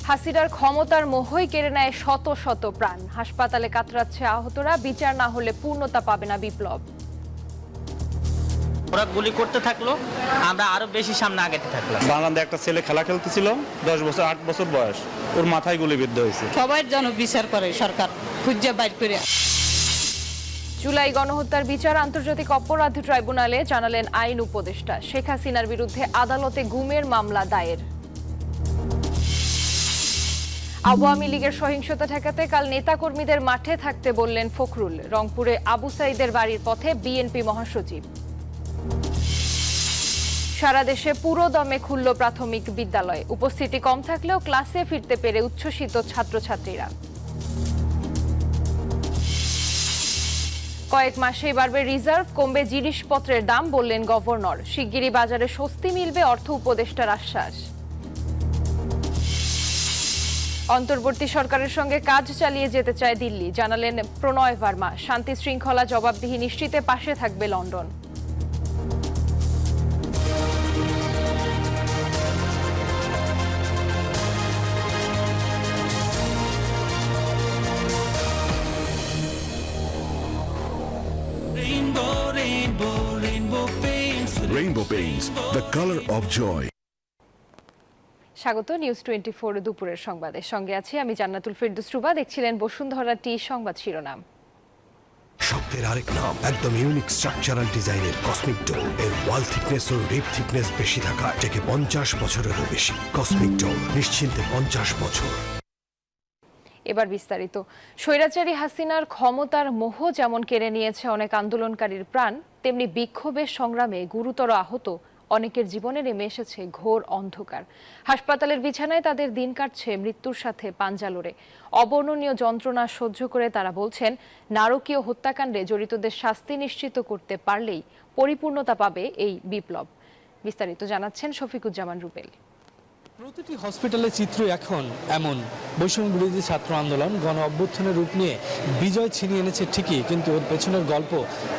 হাসিনার ক্ষমতার মোহই কেড়ে নেয় শত শত প্রাণ। হাসপাতালে কাতরাচ্ছে আহতরা, বিচার না হলে পূর্ণতা পাবে না বিপ্লব। ওরা গুলি করতে থাকলো, আমরা আরো বেশি সামনে আগাতে থাকলাম। বারান্দায় একটা ছেলে খেলা খেলতেছিল, 10 বছর 8 বছর বয়স, ওর মাথায় গুলিবিদ্ধ হয়েছে। সবাই যেন বিচার করে সরকার, খুঁজে বাইর করে। জুলাই গণহত্যার বিচার আন্তর্জাতিক অপরাধ ট্রাইব্যুনালে জানালেন আইন উপদেষ্টা। শেখ হাসিনার বিরুদ্ধে আদালতে গুমের মামলা দায়ের। আওয়ামী লীগের সহিংসতা ঠেকাতে কাল নেতাকর্মীদের মাঠে থাকতে বললেন ফখরুল। রংপুরে আবু সাইদের বাড়ির পথে বিএনপি মহাসচিব। সারা দেশে পুরোদমে খুলল প্রাথমিক বিদ্যালয়। উপস্থিতি কম থাকলেও ক্লাসে ফিরতে পেরে উচ্ছ্বসিত ছাত্রছাত্রীরা। কয়েক মাসেই বাড়বে রিজার্ভ, কমবে জিনিসপত্রের দাম বললেন গভর্নর। শিগগিরই বাজারে স্বস্তি মিলবে, অর্থ উপদেষ্টার আশ্বাস। অন্তর্বর্তী সরকারের সঙ্গে কাজ চালিয়ে যেতে চায় দিল্লি, জানালেন প্রণয় ভার্মা। শান্তি শৃঙ্খলা জবাবদিহি নিশ্চিতে পাশে থাকবে London. Rainbow Paints, the color of joy. স্বাগত নিউজ 24 দুপুরের সংবাদে। সঙ্গে আছি আমি জান্নাতুল ফেরদৌস রুবা। দেখছিলেন বসুন্ধরা টি সংবাদ শিরোনাম। শব্দের আরেক নাম, একদম ইউনিক স্ট্রাকচারাল ডিজাইনের কসমিক ডোম। এর ওয়াল থিকনেস ও রিপ থিকনেস বেশি থাকা, থেকে 50 বছরেরও বেশি। কসমিক ডোম, নিশ্চিন্তে 50 বছর। এবার বিস্তারিত। স্বৈরাচারী হাসিনার ক্ষমতার মোহ যেমন কেড়ে নিয়েছে অনেক আন্দোলনকারীর প্রাণ, তেমনি বিক্ষোভের সংগ্রামে গুরুতর আহত অনেকের জীবনে নেমে এসেছে ঘোর অন্ধকার। হাসপাতালের বিছানায় তাদের দিন কাটছে মৃত্যুর সাথে পাঞ্জা লড়ে। অবর্ণনীয় যন্ত্রণা সহ্য করে তারা বলছেন, নারকীয় হত্যাকাণ্ডে জড়িতদের শাস্তি নিশ্চিত করতে পারলেই পরিপূর্ণতা পাবে এই বিপ্লব। বিস্তারিত জানাচ্ছেন শফিকুজ্জামান রুবেল। প্রতিটি হসপিটালের চিত্র এখন এমন। বৈষম্য বিরোধী ছাত্র আন্দোলন গণ অভ্যুত্থানের রূপ নিয়ে বিজয় ছিনিয়ে এনেছে ঠিকই, কিন্তু ওর পেছনের গল্প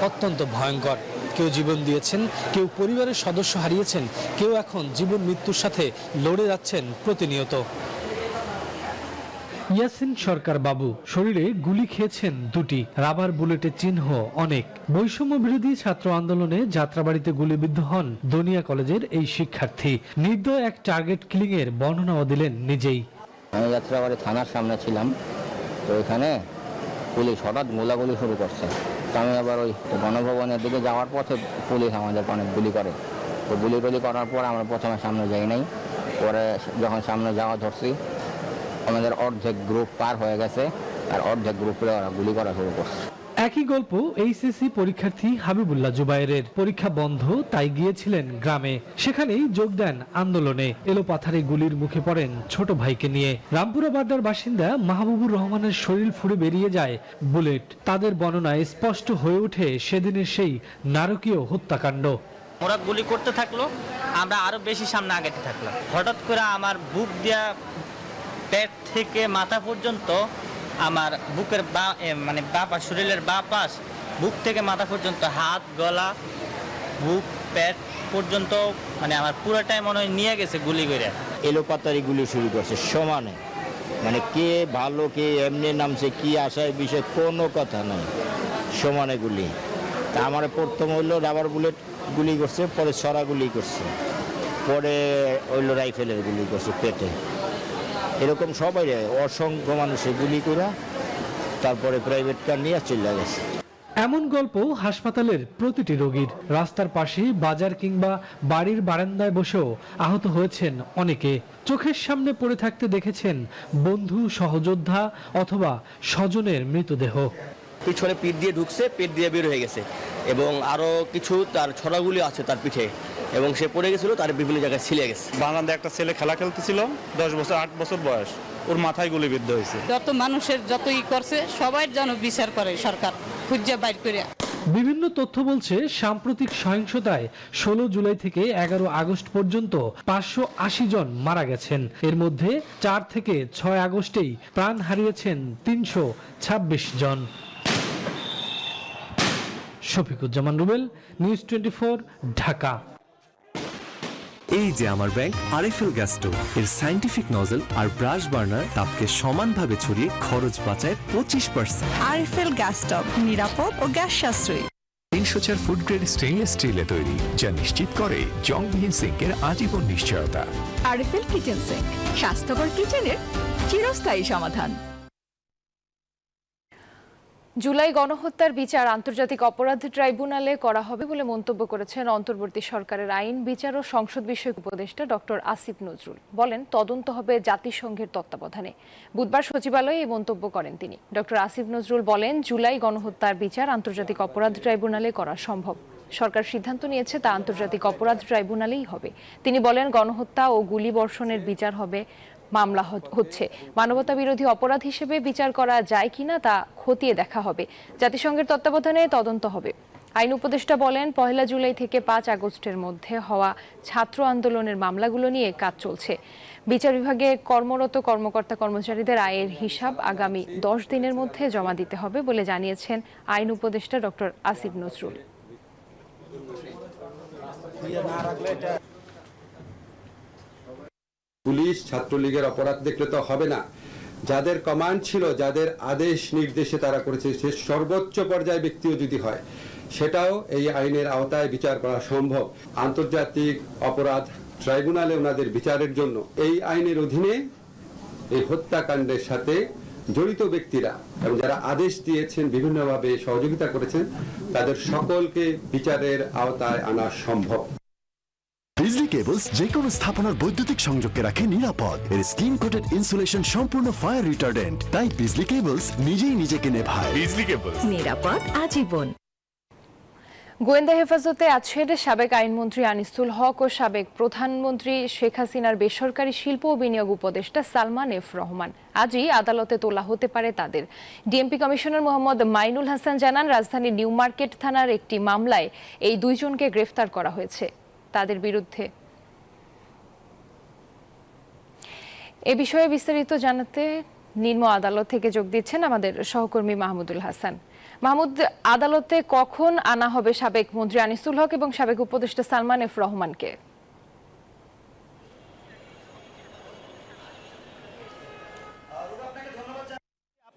অত্যন্ত ভয়ঙ্কর। কেউ জীবন দিয়েছেন, কেউ পরিবারের সদস্য হারিয়েছেন, কেউ এখন জীবন মৃত্যুর সাথে লড়ে যাচ্ছেন প্রতিনিয়ত। ইয়াসিন সরকার বাবু শরীরে গুলি খেয়েছেন 2টি, রাবার বুলেটের চিহ্ন অনেক। বৈষম্য বিরোধী ছাত্র আন্দোলনে যাত্রাবাড়িতে গুলিবিদ্ধ হন দনিয়া কলেজের এই শিক্ষার্থী। নির্দয় এক টার্গেট কিলিং এর বর্ণনাও দিলেন নিজেই। আমি যাত্রাবাড়ি থানার সামনে ছিলাম, তো এখানে পুলিশ হঠাৎ গোলাগুলি শুরু করছে। তো আমি আবার ওই গণভবনের দিকে যাওয়ার পথে পুলিশ আমাদের অনেক গুলি করে। তো গুলি করার পর আমরা প্রথমে সামনে যাই নাই, পরে যখন সামনে যাওয়া ধরছি, আমাদের অর্ধেক গ্রুপ পার হয়ে গেছে, আর অর্ধেক গ্রুপে ওরা গুলি করা শুরু করছে। একই গল্প এইচএসসি পরীক্ষার্থী হাবিবুল্লাহ জুবায়েরের। পরীক্ষা বন্ধ, তাই গিয়েছিলেন গ্রামে। সেখানেই যোগ দেন আন্দোলনে। এলোপাথারি গুলির মুখে পড়েন ছোট ভাইকে নিয়ে। রামপুরা বাড্ডার বাসিন্দা মাহবুবুর রহমানের শরীর ফুঁড়ে বেরিয়ে যায় বুলেট। তাদের বর্ণনায় স্পষ্ট হয়ে ওঠে সেদিনের সেই নারকীয় হত্যাকাণ্ড। ওরা গুলি করতে থাকলো, আমরা আরো বেশি সামনে আগাতে থাকলাম। হঠাৎ করে আমার বুক দিয়া পেট থেকে মাথা পর্যন্ত, আমার বুকের বাঁ শরীরের বাঁ পাশ, বুক থেকে মাথা পর্যন্ত, হাত গলা বুক পেট পর্যন্ত, আমার পুরোটাই মনে হয় নিয়ে গেছে গুলি করে। এলোপাতারি গুলি শুরু করছে সমানে, কে ভালো কে এমনি নামছে, কি আশায় বিষয় কোনো কথা নাই, সমানে গুলি। তা আমার প্রথম হইলো রাবার বুলেট গুলি করছে, পরে ছড়া গুলি করছে, পরে হইলো রাইফেলের গুলি করছে পেটে। এরকম সবাই অসংখ্য মানুষের গুলি করে তারপরে প্রাইভেট কার নিয়ে চলে গেছে। এমন গল্প হাসপাতালের প্রতিটি রোগীর। রাস্তার পাশে, বাজার কিংবা বাড়ির বারান্দায় বসেও আহত হয়েছেন অনেকে। চোখের সামনে পড়ে থাকতে দেখেছেন বন্ধু, সহযোদ্ধা অথবা স্বজনের মৃতদেহ। পিছনে পিঠ দিয়ে ঢুকছে, পেট দিয়ে বের হয়ে গেছে, এবং আরো কিছু তার ছড়াগুলি আছে তার পিঠে, এবং সে পড়ে গেছিল, তার বিভিন্ন জায়গায় ছিলে গেছে। বারান্দায় একটা ছেলে খেলা খেলতেছিল, 10 বছর 8 বছর বয়স, ওর মাথায় গুলিবিদ্ধ হয়েছে। যত মানুষের যতই করছে, সবাই যেন বিচার করে সরকার, খুঁজে বাইর করে। বিভিন্ন তথ্য বলছে, সাম্প্রতিক সহিংসতায় 16 জুলাই থেকে 11 আগস্ট পর্যন্ত 580 জন মারা গেছেন। এর মধ্যে 4 থেকে 6 আগস্টেই প্রাণ হারিয়েছেন 326 জন। শফিকুজ্জামান রুবেল, নিউজ 24, ঢাকা। এই যে আমার ব্যাংক আরএফএল গ্যাস স্টোভ, এর সায়েন্টিফিক নজল আর ব্রাশ বার্নার তাপকে সমানভাবে ছড়িয়ে খরচ বাঁচায় 25%। আরএফএল গ্যাস স্টোভ, নিরাপদ ও গ্যাস সাশ্রয়ী। 304 ফুড গ্রেড স্টেইনলেস স্টিলে তৈরি, যা নিশ্চিত করে জংবিহীন সিঙ্কের আজীবন নিশ্চয়তা। আরএফএল কিচেন সিঙ্ক, স্বাস্থ্যকর কিচেনের চিরস্থায়ী সমাধান। জুলাই গণহত্যার বিচার আন্তর্জাতিক অপরাধ ট্রাইব্যুনালে করা হবে বলে মন্তব্য করেছেন অন্তর্বর্তী সরকারের আইন, বিচার ও সংসদ বিষয়ক উপদেষ্টা ডক্টর আসিফ নজরুল। বলেন, তদন্ত হবে জাতিসংঘের তত্ত্বাবধানে। বুধবার সচিবালয়ে এই মন্তব্য করেন তিনি। ডক্টর আসিফ নজরুল বলেন, জুলাই গণহত্যার বিচার আন্তর্জাতিক অপরাধ ট্রাইব্যুনালে করা সম্ভব। সরকার সিদ্ধান্ত নিয়েছে তা আন্তর্জাতিক অপরাধ ট্রাইব্যুনালেই হবে। তিনি বলেন, গণহত্যা ও গুলিবর্ষণের বিচার হবে, মামলা হচ্ছে। মানবতা বিরোধী অপরাধ হিসেবে বিচার করা যায় কিনা তা খতিয়ে দেখা হবে। জাতিসংঘের তত্ত্বাবধানে তদন্ত হবে। আইন উপদেষ্টা বলেন, 1 জুলাই থেকে 5 আগস্টের মধ্যে হওয়া ছাত্র আন্দোলনের মামলাগুলো নিয়ে কাজ চলছে। বিচার বিভাগে কর্মরত কর্মকর্তা কর্মচারীদের আয়ের হিসাব আগামী 10 দিনের মধ্যে জমা দিতে হবে বলে জানিয়েছেন আইন উপদেষ্টা ডক্টর আসিফ নজরুল। পুলিশ ছাত্রলীগের অপরাধ দেখলে তো হবে না। যাদের কমান্ড ছিল, যাদের আদেশ নির্দেশে তারা করেছে, সে সর্বোচ্চ পর্যায়ে ব্যক্তিও যদি হয়, সেটাও এই আইনের আওতায় বিচার করা সম্ভব। আন্তর্জাতিক অপরাধ ট্রাইব্যুনালে ওনাদের বিচারের জন্য এই আইনের অধীনে এই হত্যাকাণ্ডের সাথে জড়িত ব্যক্তিরা এবং যারা আদেশ দিয়েছেন, বিভিন্নভাবে সহযোগিতা করেছেন, তাদের সকলকে বিচারের আওতায় আনা সম্ভব। বিজলি কেবলস যে কোনো স্থাপনার বৈদ্যুতিক সংযোগকে রাখে নিরাপদ। এর স্কিন কোটেড ইনসুলেশন সম্পূর্ণ ফায়ার রিটার্ডেন্ট, তাই বিজলি কেবলস নিজেই নিজেকে নেভায়। বিজলি কেবলস, নিরাপদ আজীবন। গোয়েন্দা হেফাজতে আছেন সাবেক আইনমন্ত্রী আনিসুল হক ও সাবেক প্রধানমন্ত্রী শেখ হাসিনার বেসরকারি শিল্প ও বিনিয়োগ উপদেষ্টা সালমান এফ রহমান। আজই আদালতে তোলা হতে পারে তাদের। ডিএমপি কমিশনার মোহাম্মদ মাইনুল হাসান জানান, রাজধানীর নিউ মার্কেট থানার একটি মামলায় এই দুইজনকে গ্রেফতার করা হয়েছে। তাদের বিরুদ্ধে এ বিষয়ে বিস্তারিত জানাতে নিম্ন আদালত থেকে যোগ দিচ্ছেন আমাদের সহকর্মী মাহমুদুল হাসান। মাহমুদ, আদালতে কখন আনা হবে সাবেক মন্ত্রী আনিসুল হক এবং সাবেক উপদেষ্টা সালমান এফ রহমানকে?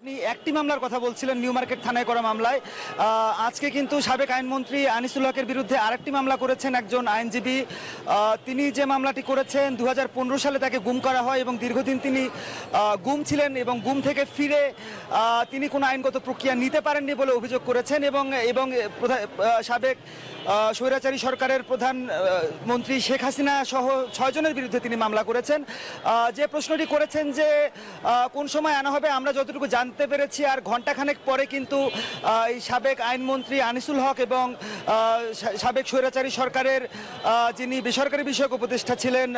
আপনি একটি মামলার কথা বলছিলেন, নিউ মার্কেট থানায় করা মামলায়। আজকে কিন্তু সাবেক আইনমন্ত্রী আনিসুল হকের বিরুদ্ধে আরেকটি মামলা করেছেন একজন আইনজীবী। তিনি যে মামলাটি করেছেন, 2015 সালে তাকে গুম করা হয় এবং দীর্ঘদিন তিনি গুম ছিলেন এবং গুম থেকে ফিরে তিনি কোনো আইনগত প্রক্রিয়া নিতে পারেননি বলে অভিযোগ করেছেন এবং সাবেক স্বৈরাচারী সরকারের প্রধানমন্ত্রী শেখ হাসিনা সহ 6 জনের বিরুদ্ধে তিনি মামলা করেছেন। যে প্রশ্নটি করেছেন যে কোন সময় আনা হবে, আমরা যতটুকু জানতে পেরেছি আর ঘণ্টাখানেক পরে কিন্তু এই সাবেক আইনমন্ত্রী আনিসুল হক এবং সাবেক স্বৈরাচারী সরকারের যিনি বেসরকারি বিষয়ক উপদেষ্টা ছিলেন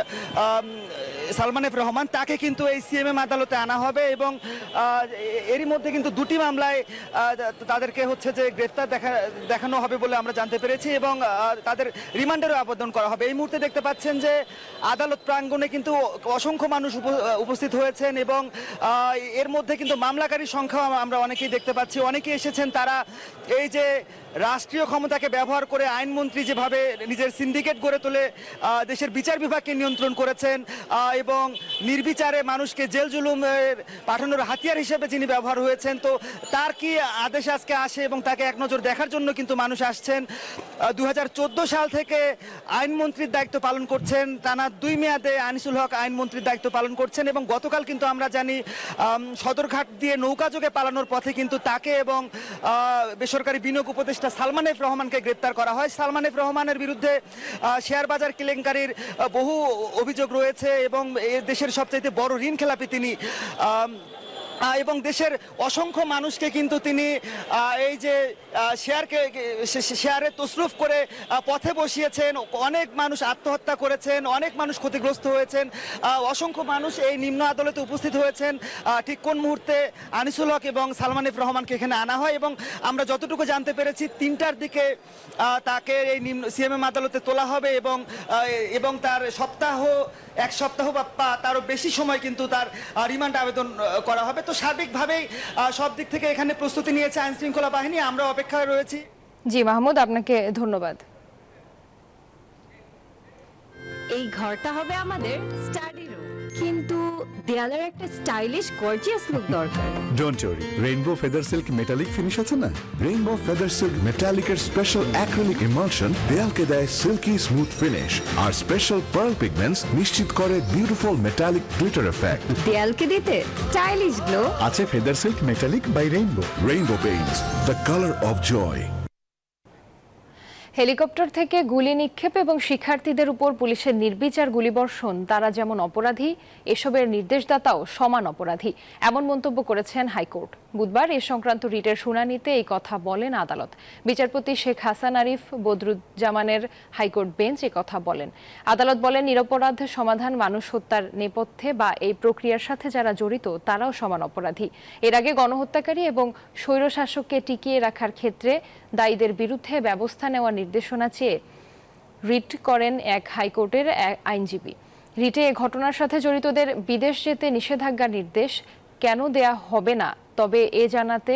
সালমান এফ রহমান, তাকে কিন্তু এই সিএমএম আদালতে আনা হবে এবং এরই মধ্যে কিন্তু দুটি মামলায় তাদেরকে হচ্ছে যে গ্রেফতার দেখানো হবে বলে আমরা জানতে পেরেছি এবং তাদের রিমান্ডেরও আবেদন করা হবে। এই মুহূর্তে দেখতে পাচ্ছেন যে আদালত প্রাঙ্গণে কিন্তু অসংখ্য মানুষ উপস্থিত হয়েছেন এবং এর মধ্যে কিন্তু মামলাকারীর সংখ্যা আমরা অনেকেই দেখতে পাচ্ছি। অনেকেই এসেছেন, তারা এই যে রাষ্ট্রীয় ক্ষমতাকে ব্যবহার করে আইনমন্ত্রী যেভাবে নিজের সিন্ডিকেট গড়ে তোলে দেশের বিচার বিভাগকে নিয়ন্ত্রণ করেছেন এবং নির্বিচারে মানুষকে জেল জুলুমের পাঠানোর হাতিয়ার হিসেবে যিনি ব্যবহার হয়েছেন, তো তার কি আদেশ আজকে আসে এবং তাকে এক নজর দেখার জন্য কিন্তু মানুষ আসছেন। 2014 সাল থেকে আইনমন্ত্রীর দায়িত্ব পালন করছেন, টানা 2 মেয়াদে আনিসুল হক আইনমন্ত্রীর দায়িত্ব পালন করছেন এবং গতকাল কিন্তু আমরা জানি সদরঘাট দিয়ে নৌকাযোগে পালানোর পথে কিন্তু তাকে এবং বেসরকারি বিনিয়োগ উপদেষ্টা সালমান এফ রহমানকে গ্রেপ্তার করা হয়। সালমান এফ রহমানের বিরুদ্ধে শেয়ার বাজার কেলেঙ্কারির বহু অভিযোগ রয়েছে এবং দেশের সবচাইতে বড় ঋণ খেলাপি তিনি এবং দেশের অসংখ্য মানুষকে কিন্তু তিনি এই যে শেয়ারে তসরুফ করে পথে বসিয়েছেন। অনেক মানুষ আত্মহত্যা করেছেন, অনেক মানুষ ক্ষতিগ্রস্ত হয়েছেন, অসংখ্য মানুষ এই নিম্ন আদালতে উপস্থিত হয়েছেন। ঠিক কোন মুহূর্তে আনিসুল হক এবং সালমান এফ রহমানকে এখানে আনা হয় এবং আমরা যতটুকু জানতে পেরেছি 3টার দিকে তাকে এই সিএমএম আদালতে তোলা হবে এবং তার এক সপ্তাহ বা তারও বেশি সময় কিন্তু তার রিমান্ড আবেদন করা হবে। তো সার্বিকভাবেই সব দিক থেকে এখানে প্রস্তুতি নিয়েছে আইন শৃঙ্খলা বাহিনী। আমরা অপেক্ষায় রয়েছি। জি মাহমুদ, আপনাকে ধন্যবাদ। এই ঘরটা হবে আমাদের স্টাডি রুম, কিন্তু দেয়ালের একটা স্টাইলিশ গর্জিয়াস লুক দরকার। Don't worry, rainbow feather silk metallic finish আছে না? রেইনবো ফেদার সিল্ক মেটালিকের স্পেশাল অ্যাক্রিলিক ইমালশন দেয়ালকে দেয় সিল্কি স্মুথ ফিনিশ, আর স্পেশাল পার্ল পিগমেন্টস নিশ্চিত করে বিউটিফুল মেটালিক গ্লিটার এফেক্ট। দেয়ালকে দিতে স্টাইলিশ গ্লো আছে feather silk metallic by rainbow. Rainbow paints, the colour of joy. Helicopter থেকে গুলি নিক্ষেপ এবং শিক্ষার্থীদের উপর পুলিশের নির্বিচার গুলিবর্ষণ, তারা যেমন অপরাধী, এসবের নির্দেশদাতাও সমান অপরাধী, এমন মন্তব্য করেছেন হাইকোর্ট। বুধবার এ সংক্রান্ত রিটের শুনানিতে এই কথা বলেন আদালত। বিচারপতি শেখ হাসান আরিফ বদরুজ্জামানের হাইকোর্ট বেঞ্চ এ কথা বলেন। আদালত বলেন, নিরপরাধ সমাধান, মানুষ হত্যার নেপথ্যে বা এই প্রক্রিয়ার সাথে যারা জড়িত তারাও সমান অপরাধী। এর আগে গণহত্যাকারী এবং স্বৈরশাসককে টিকিয়ে রাখার ক্ষেত্রে দায়ীদের বিরুদ্ধে ব্যবস্থা নেওয়ার নির্দেশনা চেয়ে রিট করেন এক হাইকোর্টের আইনজীবী। রিটে এ ঘটনার সাথে জড়িতদের বিদেশ যেতে নিষেধাজ্ঞার নির্দেশ কেন দেয়া হবে না, তবে এ জানাতে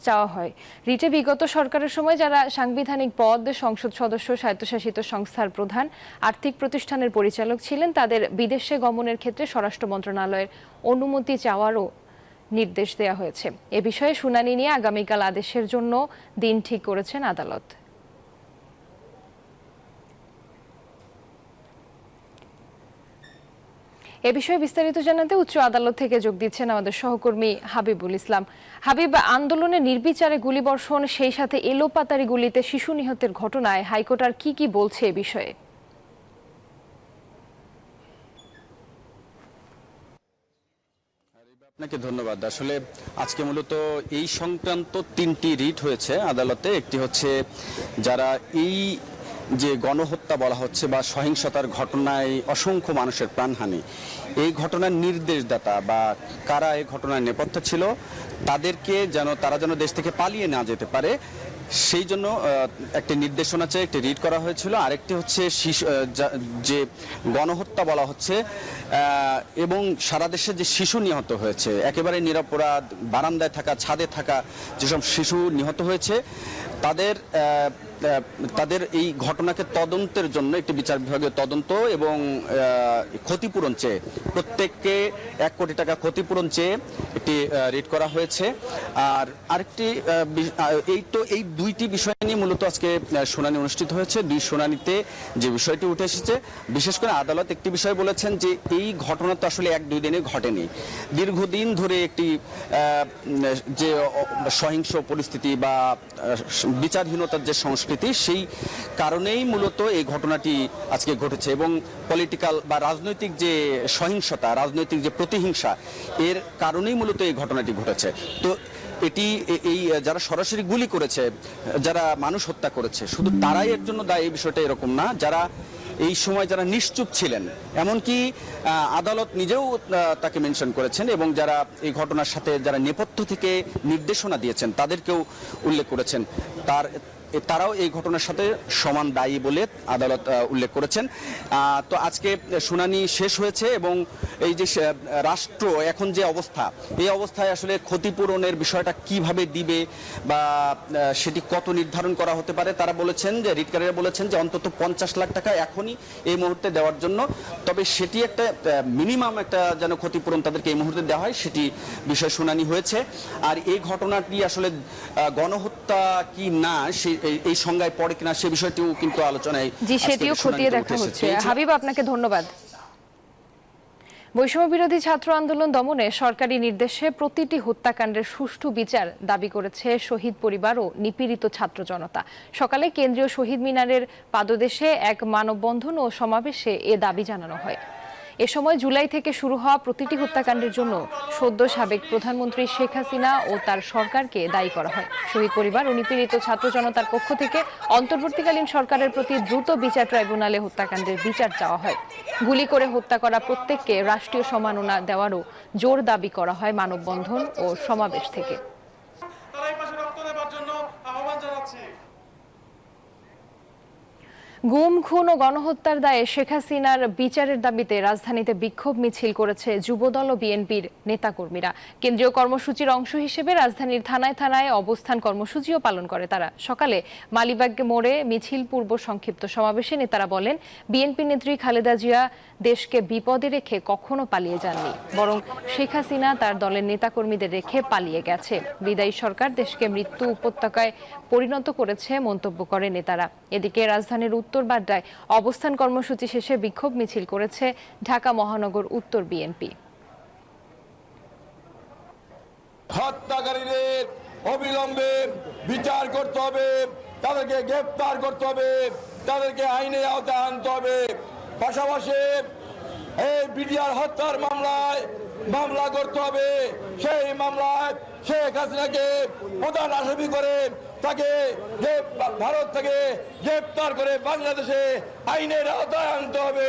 চাওয়া হয়। রিটে বিগত সরকারের সময় যারা সাংবিধানিক পদ, সংসদ সদস্য, স্বায়ত্তশাসিত সংস্থার প্রধান, আর্থিক প্রতিষ্ঠানের পরিচালক ছিলেন, তাদের বিদেশে গমনের ক্ষেত্রে স্বরাষ্ট্র মন্ত্রণালয়ের অনুমতি চাওয়ারও নির্দেশ দেওয়া হয়েছে। এ বিষয়ে শুনানি নিয়ে আগামীকাল আদেশের জন্য দিন ঠিক করেছেন আদালত। এ বিষয়ে বিস্তারিত জানাতে উচ্চ আদালত থেকে যোগ দিচ্ছেন আমাদের সহকর্মী হাবিবুল ইসলাম। হাবিব, আন্দোলনে নির্বিচারে গুলিবর্ষণ, সেই সাথে এলোপাতারি গুলিতে শিশু নিহতের ঘটনায় হাইকোর্ট আর কি বলছে এ বিষয়ে? আপনাকে ধন্যবাদ। আসলে আজকে মূলত এই সংক্রান্ত 3টি রিট হয়েছে আদালতে। একটি হচ্ছে যারা এই যে গণহত্যা বলা হচ্ছে বা সহিংসতার ঘটনায় অসংখ্য মানুষের প্রাণহানি, এই ঘটনার নির্দেশদাতা বা কারা এই ঘটনার নেপথ্যে ছিল, তারা যেন দেশ থেকে পালিয়ে না যেতে পারে, সেই জন্য একটি নির্দেশনা চেয়ে একটি রিট করা হয়েছিল। আরেকটি হচ্ছে যে গণহত্যা বলা হচ্ছে এবং সারা দেশে যে শিশু নিহত হয়েছে, একেবারে নিরপরাধ, বারান্দায় থাকা, ছাদে থাকা যেসব শিশু নিহত হয়েছে, তাদের এই ঘটনাকে তদন্তের জন্য একটি বিচার বিভাগীয় তদন্ত এবং ক্ষতিপূরণ চেয়ে, প্রত্যেককে 1 কোটি টাকা ক্ষতিপূরণ চেয়ে একটি রিট করা হয়েছে। আর আরেকটি এই 2টি বিষয় নিয়ে মূলত আজকে শুনানি অনুষ্ঠিত হয়েছে। 2 শুনানিতে যে বিষয়টি উঠে এসেছে, বিশেষ করে আদালত একটি বিষয় বলেছেন যে এই ঘটনা তো আসলে 1-2 দিনে ঘটেনি, দীর্ঘদিন ধরে একটি যে সহিংস পরিস্থিতি বা বিচারহীনতার যে সংস্কৃতি, সেই কারণেই মূলত এই ঘটনাটি আজকে ঘটেছে এবং পলিটিক্যাল বা রাজনৈতিক যে সহিংসতা, রাজনৈতিক যে প্রতিহিংসা, এর কারণেই মূলত এই ঘটনাটি ঘটেছে। তো এই যারা সরাসরি গুলি করেছে, যারা মানুষ হত্যা করেছে, শুধু তারাই এর জন্য দায়ী, এই বিষয়টা এরকম না। যারা এই সময় যারা নিশ্চুপ ছিলেন, এমনকি আদালত নিজেও তাকে মেনশন করেছেন, এবং যারা এই ঘটনার সাথে যারা নেপথ্য থেকে নির্দেশনা দিয়েছেন তাদেরকেও উল্লেখ করেছেন, তারাও এই ঘটনার সাথে সমান দায়ী বলে আদালত উল্লেখ করেছেন। তো আজকে শুনানি শেষ হয়েছে এবং এই যে রাষ্ট্র এখন যে অবস্থা, এই অবস্থায় আসলে ক্ষতিপূরণের বিষয়টা কিভাবে দিবে বা সেটি কত নির্ধারণ করা হতে পারে, তারা বলেছেন যে রিটকারীরা বলেছেন যে অন্তত 50 লাখ টাকা এখনই এই মুহূর্তে দেওয়ার জন্য, তবে সেটি একটা মিনিমাম একটা যেন ক্ষতিপূরণ তাদেরকে এই মুহূর্তে দেওয়া হয়, সেটি বিষয় শুনানি হয়েছে। আর এই ঘটনাটি আসলে গণহত্যা কি না, এই সংজ্ঞায় পড়ে কিনা, সে বিষয়টিও কিন্তু আলোচনায় সেটিও খতিয়ে দেখা হচ্ছে। হাবিব, আপনাকে ধন্যবাদ। বৈষম্য বিরোধী ছাত্র আন্দোলন দমনে সরকারি নির্দেশে প্রতিটি হত্যাকাণ্ডের সুষ্ঠু বিচার দাবি করেছে শহীদ পরিবার ও নিপীড়িত ছাত্র জনতা। সকালে কেন্দ্রীয় শহীদ মিনারের পাদদেশে এক মানববন্ধন ও সমাবেশে এ দাবি জানানো হয়। এ সময় জুলাই থেকে শুরু হওয়া প্রতিটি হত্যাকাণ্ডের জন্য সদ্য সাবেক প্রধানমন্ত্রী শেখ হাসিনা ও তার সরকারকে দায়ী করা হয়। শহীদ পরিবার ও নিপীড়িত ছাত্র জনতার পক্ষ থেকে অন্তর্বর্তীকালীন সরকারের প্রতি দ্রুত বিচার ট্রাইব্যুনালে হত্যাকাণ্ডের বিচার চাওয়া হয়। গুলি করে হত্যা করা প্রত্যেককে রাষ্ট্রীয় সম্মাননা দেওয়ারও জোর দাবি করা হয় মানববন্ধন ও সমাবেশ থেকে। গুম, খুন ও গণহত্যার দায়ে শেখ হাসিনার বিচারের দাবিতে রাজধানীতে বিক্ষোভ মিছিল করেছে যুবদল ও বিএনপির নেতাকর্মীরা। কেন্দ্রীয় কর্মসূচির অংশ হিসেবে রাজধানীর থানায় থানায় অবস্থান কর্মসূচিও পালন করে তারা। সকালে মালিবাগ মোড়ে মিছিল পূর্ব সংক্ষিপ্ত সমাবেশে নেতারা বলেন, বিএনপি নেত্রী খালেদা জিয়া দেশকে বিপদে রেখে কখনো পালিয়ে যাননি, বরং শেখ হাসিনা তার দলের নেতাকর্মীদের রেখে পালিয়ে গেছে। বিদায়ী সরকার দেশকে মৃত্যু উপত্যকায় পরিণত করেছে মন্তব্য করে নেতারা। এদিকে রাজধানীর উত্তর বাড্ডায় অবস্থান কর্মসূচি শেষে বিক্ষোভ মিছিল করেছে ঢাকা মহানগর উত্তর বিএনপি। হত্যাকারীদের অবিলম্বে বিচার করতে হবে, তাদেরকে গ্রেফতার করতে হবে, তাদেরকে আইনের আওতায় আনতে হবে। পাশাপাশি এই বিডিআর হত্যার মামলা করতে হবে। সেই মামলায় শেখ হাসিনাকে প্রধান আসামি করে তাকে ভারত থেকে গ্রেফতার করে বাংলাদেশে আইনের আওতায় আনতে হবে।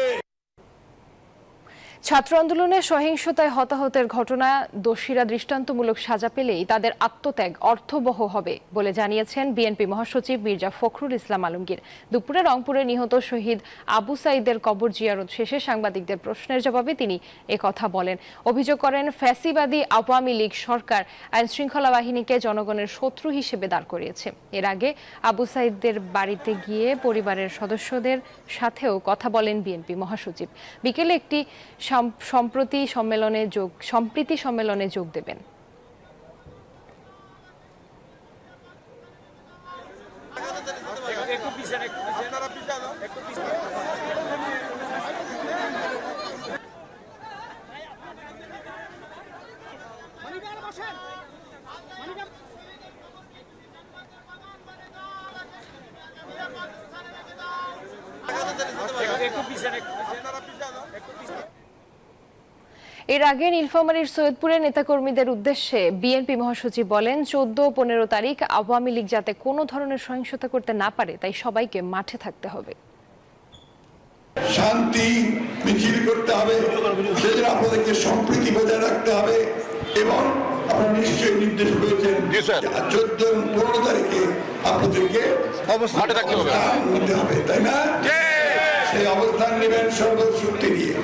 ছাত্র আন্দোলনে সহিংসতায় হতাহতের ঘটনা দোষীরা দৃষ্টান্তমূলক সাজা পেলেই তাদের আত্মত্যাগ অর্থবহ হবে বলে জানিয়েছেন বিএনপি মহাসচিব মির্জা ফখরুল ইসলাম আলমগীর। দুপুরে রংপুরে নিহত শহীদ আবু সাইদের কবর জিয়ারত শেষে সাংবাদিকদের প্রশ্নের জবাবে তিনি একথা বলেন। অভিযোগ করেন, ফ্যাসিবাদী আওয়ামী লীগ সরকার আইন শৃঙ্খলা বাহিনীকে জনগণের শত্রু হিসেবে দাঁড় করিয়েছে। এর আগে আবু সাইদের বাড়িতে গিয়ে পরিবারের সদস্যদের সাথেও কথা বলেন বিএনপি মহাসচিব। বিকেলে একটি সম্প্রীতি সম্মেলনে যোগ দেবেন। এর আগে নীলফামারীর সৈয়দপুরের নেতাকর্মীদের উদ্দেশ্যে বিএনপি মহাসচিব বলেন, 14 ও 15 তারিখ আওয়ামী লীগ যাতে কোনো ধরনের সহিংসতা করতে না পারে, তাই সবাইকে মাঠে থাকতে হবে। শান্তি মিছিল করতে হবে, সেজন্য আপনাদেরকে সম্প্রীতি বজায় রাখতে হবে এবং আপনারা নিশ্চয়ই নির্দেশ পেয়েছেন 14 এবং 15 তারিখে আপনাদেরকে মাঠে থাকতে হবে, তাই না? সেই অবস্থান নেবেন সর্বশক্তি দিয়ে।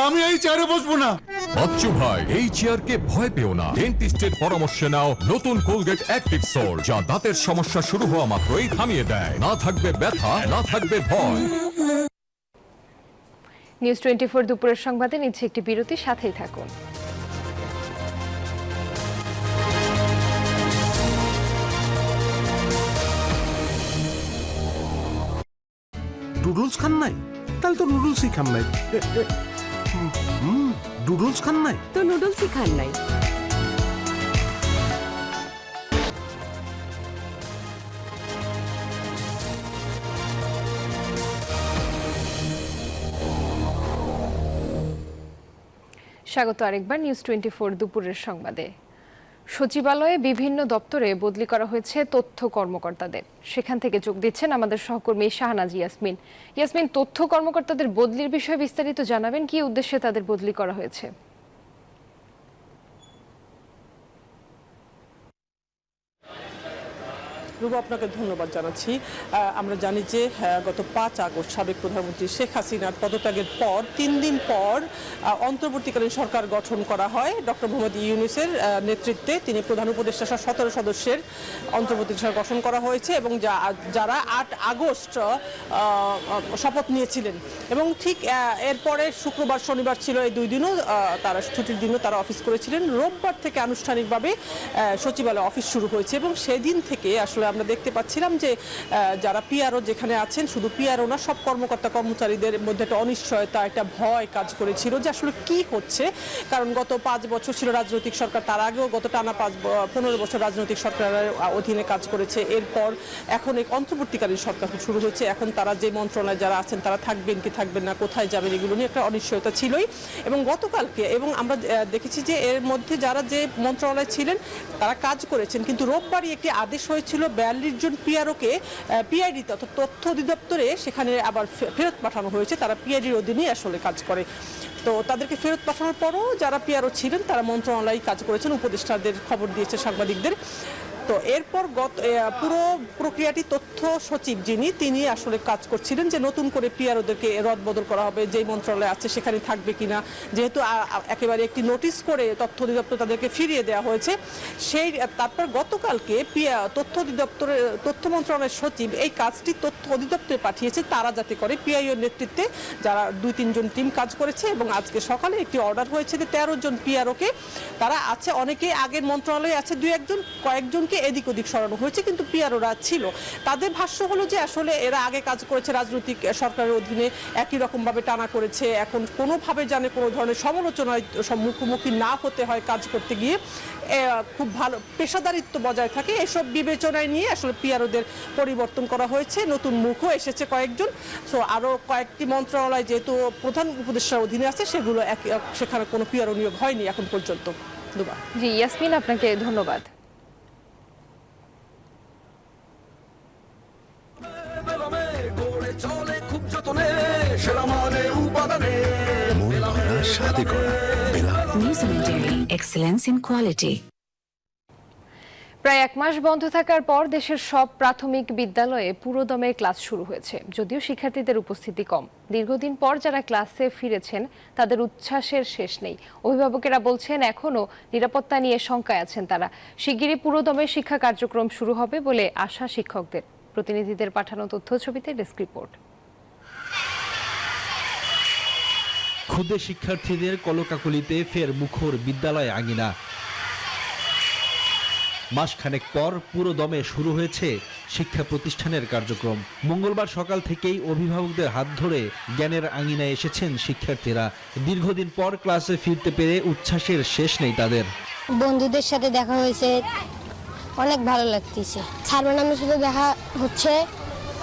আমি এই চেয়ারে বসবো না। বাচ্চু ভাই, এই চেয়ারকে ভয় পেও না। ডেন্টিস্টের পরামর্শ নাও নতুন কোলগেট অ্যাক্টিভ সোল, যা দাঁতের সমস্যা শুরু হওয়া মাত্রই থামিয়ে দেয়। না থাকবে ব্যথা, না থাকবে ভয়। নিউজ 24 দুপুরের সংবাদে নিচ্ছে একটি বিরতি, সাথেই থাকুন। নুডলস খান নাই? তাহলে তো নুডলসই খান নাই। নুডলস খান নাই তো নুডলসই খান নাই। স্বাগত আরেকবার নিউজ 24 দুপুরের সংবাদে। সচিবালয়ে বিভিন্ন দপ্তরে বদলি করা হয়েছে তথ্য কর্মকর্তাদের। সেখান থেকে যোগ দিচ্ছেন আমাদের সহকর্মী শাহনাজ ইয়াসমিন। ইয়াসমিন, তথ্য কর্মকর্তাদের বদলির বিষয়ে বিস্তারিত জানাবেন, কি উদ্দেশ্যে তাদের বদলি করা হয়েছে? রুবা, আপনাকে ধন্যবাদ জানাচ্ছি। আমরা জানি যে গত 5 আগস্ট সাবেক প্রধানমন্ত্রী শেখ হাসিনার পদত্যাগের পর 3 দিন পর অন্তর্বর্তীকালীন সরকার গঠন করা হয় ডক্টর মোহাম্মদ ইউনূসের নেতৃত্বে। তিনি প্রধান উপদেষ্টা সহ 17 সদস্যের অন্তর্বর্তী সরকার গঠন করা হয়েছে এবং যারা 8 আগস্ট শপথ নিয়েছিলেন এবং ঠিক এরপরে শুক্রবার শনিবার ছিল এই 2 দিনও তারা ছুটির দিনও তারা অফিস করেছিলেন। রোববার থেকে আনুষ্ঠানিকভাবে সচিবালয় অফিস শুরু হয়েছে এবং সেদিন থেকে আসলে আমরা দেখতে পাচ্ছিলাম যে যারা পিআরও যেখানে আছেন, শুধু পিআরও না, সব কর্মকর্তা কর্মচারীদের মধ্যে একটা অনিশ্চয়তা, একটা ভয় কাজ করেছিল যে আসলে কি হচ্ছে। কারণ গত 5 বছর ছিল রাজনৈতিক সরকার, তার আগেও গত টানা 15 বছর রাজনৈতিক সরকারের অধীনে কাজ করেছে। এরপর এখন এক অন্তর্বর্তীকালীন সরকার শুরু হয়েছে। এখন তারা যে মন্ত্রণালয়ে যারা আছেন তারা থাকবেন কি থাকবেন না, কোথায় যাবেন, এগুলো নিয়ে একটা অনিশ্চয়তা ছিলই। এবং গতকালকে এবং আমরা দেখেছি যে এর মধ্যে যারা যে মন্ত্রণালয়ে ছিলেন তারা কাজ করেছেন, কিন্তু রোববারই একটি আদেশ হয়েছিল 42 জন পিআরওকে পিআইডি তথ্য অধিদপ্তরে সেখানে আবার ফেরত পাঠানো হয়েছে। তারা পিআইডির অধীনেই আসলে কাজ করে। তো তাদেরকে ফেরত পাঠানোর পরও যারা পিআরও ছিলেন তারা মন্ত্রণালয়ে কাজ করেছেন, উপদেষ্টাদের খবর দিয়েছে সাংবাদিকদের। তো তো এরপর পুরো প্রক্রিয়াটি তথ্য সচিব তিনি আসলে কাজ করছিলেন যে নতুন করে পিআরওদেরকে রদবদল করা হবে, যেই মন্ত্রণালয় আছে সেখানে থাকবে কিনা, যেহেতু একেবারে একটি নোটিশ করে তথ্য অধিদপ্তর তাদেরকে ফিরিয়ে দেওয়া হয়েছে। তারপর গতকালকে তথ্য মন্ত্রণালয়ের সচিব এই কাজটি তথ্য অধিদপ্তরে পাঠিয়েছে, তারা যাতে করে পিআইওর নেতৃত্বে যারা 2-3 জন টিম কাজ করেছে। এবং আজকে সকালে একটি অর্ডার হয়েছে যে 13 জন পিআরওকে, তারা আছে অনেকে আগের মন্ত্রণালয়ে আছে, কয়েকজনকে এদিক ওদিক সরানো হয়েছে, কিন্তু পিআরওরা ছিল। তাদের ভাষ্য হলো যে আসলে এরা আগে কাজ করেছে রাজনৈতিক সরকারের অধীনে, একই রকমভাবে টানা করেছে, এখন কোনোভাবে জানে কোনো ধরনের সমালোচনায় মুখোমুখি না হতে হয় কাজ করতে গিয়ে, খুব ভালো পেশাদারিত্ব বজায় থাকে। এসব বিবেচনায় নিয়ে আসলে পিআরওদের পরিবর্তন করা হয়েছে, নতুন মুখও এসেছে কয়েকজন। সো আরও কয়েকটি মন্ত্রণালয় যেহেতু প্রধান উপদেষ্টার অধীনে আছে সেগুলো সেখানে কোনো পিআরও নিয়োগ হয়নি এখন পর্যন্ত। জি ইয়াসমিন, আপনাকে ধন্যবাদ। Excellence in quality. প্রায় 1 মাস বন্ধ থাকার পর দেশের সব প্রাথমিক বিদ্যালয়ে পুরোদমে ক্লাস শুরু হয়েছে, যদিও শিক্ষার্থীদের উপস্থিতি কম। দীর্ঘদিন পর যারা ক্লাসে ফিরেছেন তাদের উচ্ছ্বাসের শেষ নেই। অভিভাবকেরা বলছেন এখনও নিরাপত্তা নিয়ে শঙ্কায় আছেন তারা। শিগগিরই পুরোদমে শিক্ষা কার্যক্রম শুরু হবে বলে আশা শিক্ষকদের। প্রতিনিধিদের পাঠানো তথ্য ছবিতে ডেস্ক রিপোর্ট। ক্ষুদে শিক্ষার্থীদের কলকাকলিতে ফের মুখর বিদ্যালয় আঙিনা। মাসখানেক পর পুরো দমে শুরু হয়েছে শিক্ষা প্রতিষ্ঠানের কার্যক্রম। মঙ্গলবার সকাল থেকেই অভিভাবকদের হাত ধরে জ্ঞানের আঙিনায় এসেছেন শিক্ষার্থীরা। দীর্ঘদিন পর ক্লাসে ফিরতে পেরে উচ্ছ্বাসের শেষ নেই তাদের। বন্ধুদের সাথে দেখা হয়েছে, অনেক ভালো লাগতেছে। স্যার ম্যাডামের সাথে দেখা হচ্ছে,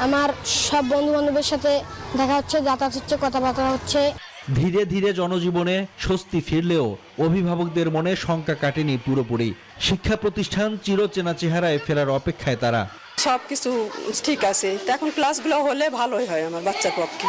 আমার সব বন্ধু বান্ধবের সাথে দেখা হচ্ছে, যাতায়াত হচ্ছে, কথাবার্তা হচ্ছে। ধীরে ধীরে জনজীবনে স্বস্তি ফিরলেও অভিভাবকদের মনে শঙ্কা কাটেনি পুরোপুরি। শিক্ষা প্রতিষ্ঠান চিরচেনা চেহারায় ফেরার অপেক্ষায় তারা। সবকিছু ঠিক আছে, এখন ক্লাসগুলো হলে ভালোই হয় আমার বাচ্চার পক্ষে।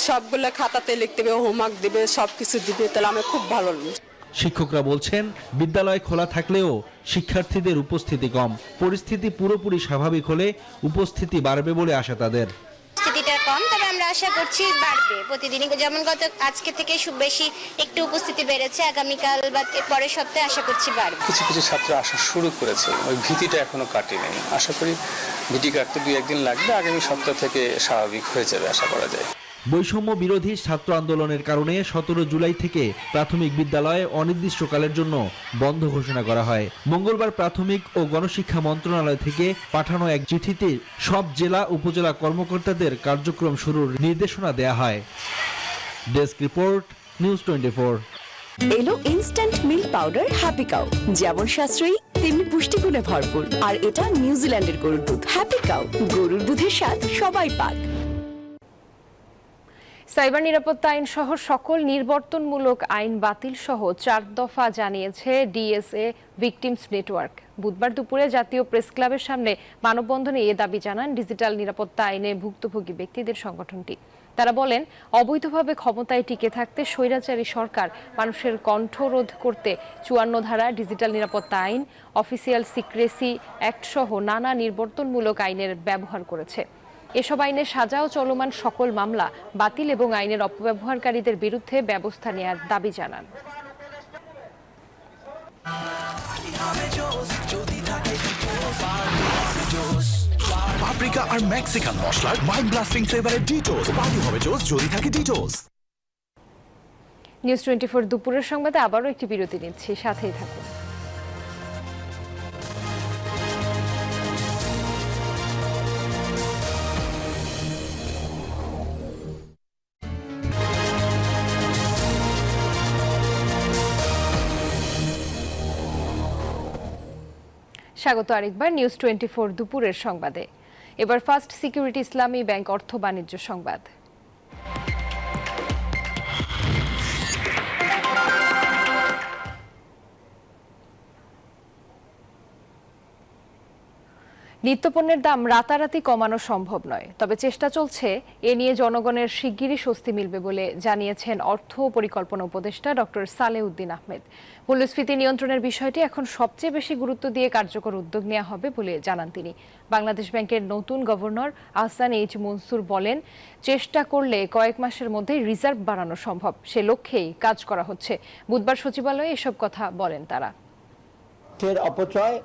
সবগুলো খাতাতে লিখতে হবে, হোমওয়ার্ক দেবে, সবকিছু দিবে, তাহলে আমার খুব ভালো লাগে। শিক্ষকরা বলছেন বিদ্যালয় খোলা থাকলেও শিক্ষার্থীদের উপস্থিতি কম। পরিস্থিতি পুরোপুরি স্বাভাবিক হলে উপস্থিতি বাড়বে বলে আশা তাদের। উপস্থিতিটা কম, তবে আমরা আশা করছি বাড়বে প্রতিদিনই। যেমন আজকে থেকে বেশি একটু উপস্থিতি বেড়েছে, আগামীকাল বা পরের সপ্তাহে আশা করছি বাড়বে। কিছু ছাত্র আসা শুরু করেছে, ওই ভীতিটা এখনো কাটেনি। আশা করি ভীতি কাটতে 2-1 দিন লাগবে, আগামী সপ্তাহ থেকে স্বাভাবিক হয়ে যাবে আশা করা যায়। বৈষম্য বিরোধী ছাত্র আন্দোলনের কারণে 17 জুলাই থেকে প্রাথমিক বিদ্যালয়ে অনির্দিষ্টকালের জন্য বন্ধ ঘোষণা করা হয়। মঙ্গলবার প্রাথমিক ও গণশিক্ষা মন্ত্রণালয় থেকে পাঠানো এক চিঠিতে সব জেলা উপজেলা কর্মকর্তাদের কার্যক্রম শুরুর নির্দেশনা দেয়া হয়। Desk report, news 24। এলো instant milk powder happy cow, যেমন সাশ্রয়ী তেমনি পুষ্টিগুণে ভরপুর। আর এটা নিউজিল্যান্ডের গরুর দুধ। হ্যাপি কাউ, গরুর দুধের স্বাদ সবাই পাক। সাইবার নিরাপত্তা আইন সহ সকল নির্বর্তনমূলক আইন বাতিল সহ 4 দফা জানিয়েছে ডিএসএ ভিকটিমস নেটওয়ার্ক। বুধবার দুপুরে জাতীয় প্রেস ক্লাবের সামনে মানববন্ধনে এ দাবি জানান ডিজিটাল নিরাপত্তা আইনে ভুক্তভোগী ব্যক্তিদের সংগঠনটি। তারা বলেন অবৈধভাবে ক্ষমতায় টিকে থাকতে স্বৈরাচারী সরকার মানুষের কণ্ঠরোধ করতে 54 ধারা, ডিজিটাল নিরাপত্তা আইন, অফিসিয়াল সিক্রেসি অ্যাক্ট সহ নানা নির্বর্তনমূলক আইনের ব্যবহার করেছে। এসব আইনে সাজা ও চলমান সকল মামলা বাতিল এবং আইনের অপব্যবহারকারীদের বিরুদ্ধে ব্যবস্থা নেওয়ার দাবি জানান। পাপরিকা আর মেক্সিকান মশলার মাইন্ড ব্লাস্টিং ফ্লেভারের ডিটোস পার্টি হবে জোস যদি থাকে ডিটোস। নিউজ 24 দুপুরের সংবাদে আবারও একটি বিরতি নিচ্ছি, সাথেই থাকুন। স্বাগত আরেকবার নিউজ 24 দুপুরের সংবাদে। এবার ফার্স্ট সিকিউরিটি ইসলামী ব্যাংক অর্থ বাণিজ্য সংবাদ। নিত্যপণ্যের দাম রাতারাতি কমানো সম্ভব নয়, তবে চেষ্টা চলছে। এ নিয়ে জনগণের শিগগিরই স্বস্তি মিলবে বলে জানিয়েছেন অর্থ ও পরিকল্পনা উপদেষ্টা ডক্টর সালেউদ্দিন আহমেদ। মূল্যস্ফীতি নিয়ন্ত্রণের বিষয়টি এখন সবচেয়ে বেশি গুরুত্ব দিয়ে কার্যকর উদ্যোগ নেওয়া হবে বলে জানান তিনি। বাংলাদেশ ব্যাংকের নতুন গভর্নর আহসান এইচ মনসুর বলেন, চেষ্টা করলে কয়েক মাসের মধ্যেই রিজার্ভ বাড়ানো সম্ভব। সে লক্ষ্যেই কাজ করা হচ্ছে। বুধবার সচিবালয়ে এসব কথা বলেন তারা। অপচয়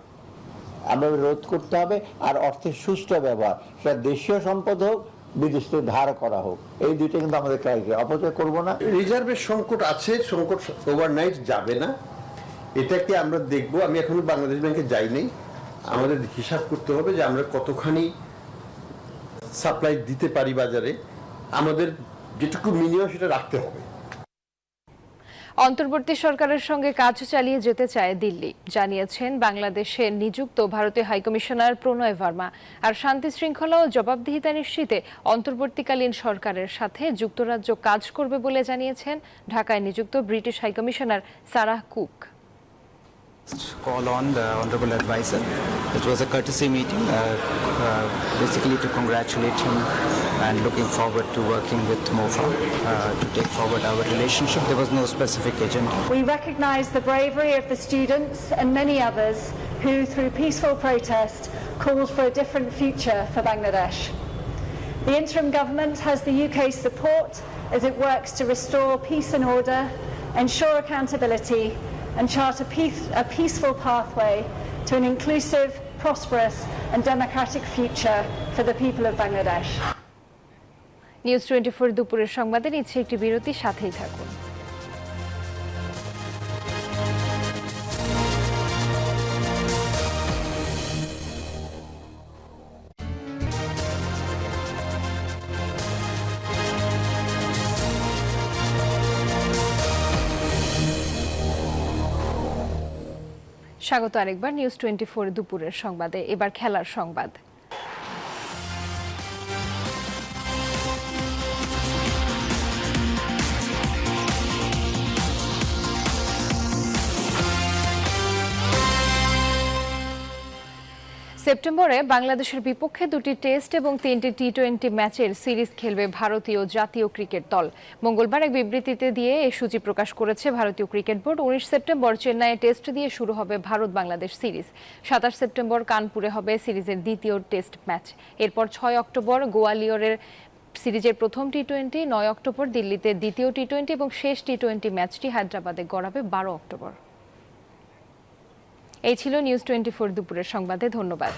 আমরা রোধ করতে হবে, আর অর্থের সুষ্ঠু ব্যবহার, সেটা দেশীয় সম্পদ হোক, বিদেশ থেকে ধার করা হোক, এই দুইটা কিন্তু আমাদের ক্রাইটেরিয়া। অপচয় করব না। রিজার্ভের সংকট আছে, সংকট ওভারনাইট যাবে না, এটাকে আমরা দেখব। আমি এখনো বাংলাদেশ ব্যাংকে যাইনি, আমাদের হিসাব করতে হবে যে আমরা কতখানি সাপ্লাই দিতে পারি বাজারে, আমাদের যেটুকু মিনিমাম সেটা রাখতে হবে। অন্তর্বর্তী সরকারের সঙ্গে কাজ চালিয়ে যেতে চায় দিল্লি, জানিয়েছেন বাংলাদেশে নিযুক্ত ভারতীয় হাইকমিশনার প্রণয় ভার্মা। আর শান্তি শৃঙ্খলা ও জবাবদিহিতা নিশ্চিতে অন্তর্বর্তীকালীন সরকারের সাথে যুক্তরাজ্য কাজ করবে বলে জানিয়েছেন ঢাকায় নিযুক্ত British high commissioner Sarah cook. Call on the honorable advisor. It was a courtesy meeting, basically to congratulate him and looking forward to working with MOFA to take forward our relationship. There was no specific agenda. We recognise the bravery of the students and many others who, through peaceful protest, called for a different future for Bangladesh. The interim government has the UK's support as it works to restore peace and order, ensure accountability, and chart a peaceful pathway to an inclusive, prosperous and democratic future for the people of Bangladesh. News 24 দুপুরের সংবাদে নিচ্ছে একটি বিরতি, সাথেই থাকুন। স্বাগত আরেকবার news 24 দুপুরের সংবাদে। এবার খেলার সংবাদ। সেপ্টেম্বরে বাংলাদেশের বিপক্ষে 2টি টেস্ট এবং 3টি টি-20 ম্যাচের সিরিজ খেলবে ভারতীয় জাতীয় ক্রিকেট দল। মঙ্গলবার এক বিবৃতিতে দিয়ে এই সূচি প্রকাশ করেছে ভারতীয় ক্রিকেট বোর্ড। 19 সেপ্টেম্বর চেন্নাইয়ে টেস্ট দিয়ে শুরু হবে ভারত বাংলাদেশ সিরিজ। 27 সেপ্টেম্বর কানপুরে হবে সিরিজের দ্বিতীয় টেস্ট ম্যাচ। এরপর 6 অক্টোবর গোয়ালিয়রের সিরিজের প্রথম টি-20, 9 অক্টোবর দিল্লিতে দ্বিতীয় টি-20 এবং শেষ টি-20 ম্যাচটি হায়দ্রাবাদে গড়াবে 12 অক্টোবর। এই ছিল নিউজ 24 দুপুরের সংবাদে। ধন্যবাদ।